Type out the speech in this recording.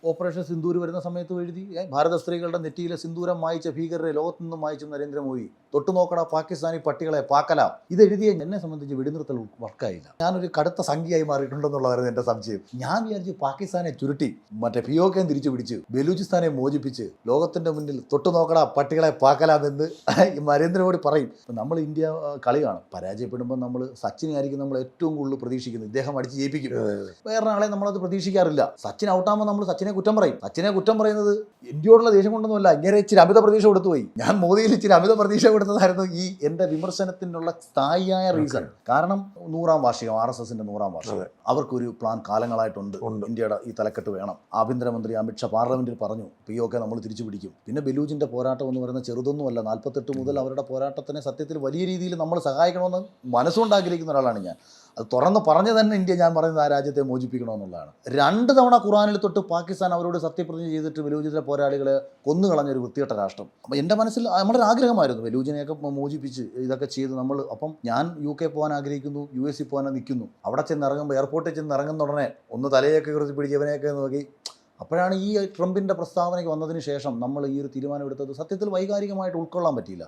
Operation Sindoor വരുന്ന സമയത്ത് എഴുതി ഭാരത സ്ത്രീകളുടെ നെറ്റിയിലെ സിന്ദൂരം മായിച്ച ഭീകരരെ ലോകത്തു നിന്നും മായിച്ച നരേന്ദ്രമോദി, തൊട്ടുനോക്കട പാകിസ്ഥാനി പട്ടികളെ പാക്കലാം. ഇതെഴുതിയ എന്നെ സംബന്ധിച്ച് വെടിനിർത്തൽ വർക്കായില്ല. ഞാനൊരു കടുത്ത സംഖ്യയായി മാറിയിട്ടുണ്ടെന്നുള്ളതായിരുന്നു എൻ്റെ സംശയം. ഞാൻ വിചാരിച്ചു പാകിസ്ഥാനെ ചുരുട്ടി മറ്റേ POK തിരിച്ചു പിടിച്ച് ബലൂചിസ്ഥാനെ മോചിപ്പിച്ച് ലോകത്തിൻ്റെ മുന്നിൽ തൊട്ടുനോക്കട പട്ടികളെ പാക്കലാമെന്ന് നരേന്ദ്രമോദി പറയും. നമ്മൾ ഇന്ത്യ കളി കാണും, പരാജയപ്പെടുമ്പോൾ നമ്മൾ സച്ചിനെ ആയിരിക്കും നമ്മൾ ഏറ്റവും കൂടുതൽ പ്രതീക്ഷിക്കുന്നത്. ഇദ്ദേഹം അടിച്ച് ജയിപ്പിക്കും. വേറെ ആളെ നമ്മളത് പ്രതീക്ഷിക്കാറില്ല. സച്ചിൻ ഔട്ടാകുമ്പോൾ നമ്മൾ സച്ചിനെ കുറ്റം പറയും. സച്ചിനെ കുറ്റം പറയുന്നത് ഇന്ത്യയോടുള്ള ദേഷ്യം കൊണ്ടൊന്നുമല്ല, ഇങ്ങനെ ഇച്ചിരി അമിത പ്രതീക്ഷ കൊടുത്തുപോയി. ഞാൻ മോദിയിൽ ഇച്ചിരി അമിത പ്രതീക്ഷ കൊടുത്തതായിരുന്നു ഈ എൻ്റെ വിമർശനത്തിനുള്ള സ്ഥായിയായ റീസൺ. കാരണം 100ാം വാർഷികം, RSSന്റെ 100ാം വാർഷികം, അവർക്കൊരു പ്ലാൻ കാലങ്ങളായിട്ടുണ്ട്. ഇന്ത്യയുടെ ഈ തലക്കെട്ട് വേണം. ആഭ്യന്തരമന്ത്രി അമിത്ഷാ പാർലമെന്റിൽ പറഞ്ഞു POK നമ്മൾ തിരിച്ചു പിടിക്കും. പിന്നെ ബലൂജിന്റെ പോരാട്ടം എന്ന് പറയുന്നത് ചെറുതൊന്നുമല്ല. 48 മുതൽ അവരുടെ പോരാട്ടത്തിനെ സത്യത്തിൽ വലിയ രീതിയിൽ നമ്മൾ സഹായിക്കണമെന്ന് മനസ്സുകൊണ്ട് ആഗ്രഹിക്കുന്ന ഒരാളാണ് ഞാൻ. അത് തുറന്ന് പറഞ്ഞു തന്നെ ഇന്ത്യ, ഞാൻ പറയുന്നത് ആ രാജ്യത്തെ മോചിപ്പിക്കണമെന്നുള്ളതാണ്. 2 തവണ ഖുറാനിൽ തൊട്ട് പാകിസ്ഥാൻ അവരോട് സത്യപ്രതിജ്ഞ ചെയ്തിട്ട് ബലൂചിലെ പോരാളികളെ കൊന്നുകളഞ്ഞൊരു വൃത്തികെട്ട രാഷ്ട്രം. അപ്പോൾ എൻ്റെ മനസ്സിൽ നമ്മുടെ ഒരു ആഗ്രഹമായിരുന്നു ബലൂചിനെയൊക്കെ മോചിപ്പിച്ച് ഇതൊക്കെ ചെയ്ത് നമ്മൾ. അപ്പം ഞാൻ UK പോകാൻ ആഗ്രഹിക്കുന്നു, US പോകാൻ നിൽക്കുന്നു. അവിടെ ചെന്ന് ഇറങ്ങുമ്പോൾ, എയർപോർട്ടിൽ ചെന്ന് ഇറങ്ങുന്ന ഉടനെ ഒന്ന് തലയൊക്കെ കുറിച്ച് പിടിച്ചവനെയൊക്കെ നോക്കി. അപ്പോഴാണ് ഈ ട്രംപിൻ്റെ പ്രസ്താവനയ്ക്ക് വന്നതിന് ശേഷം നമ്മൾ ഈ ഒരു തീരുമാനം എടുത്തത് സത്യത്തിൽ വൈകാരികമായിട്ട് ഉൾക്കൊള്ളാൻ പറ്റിയില്ല.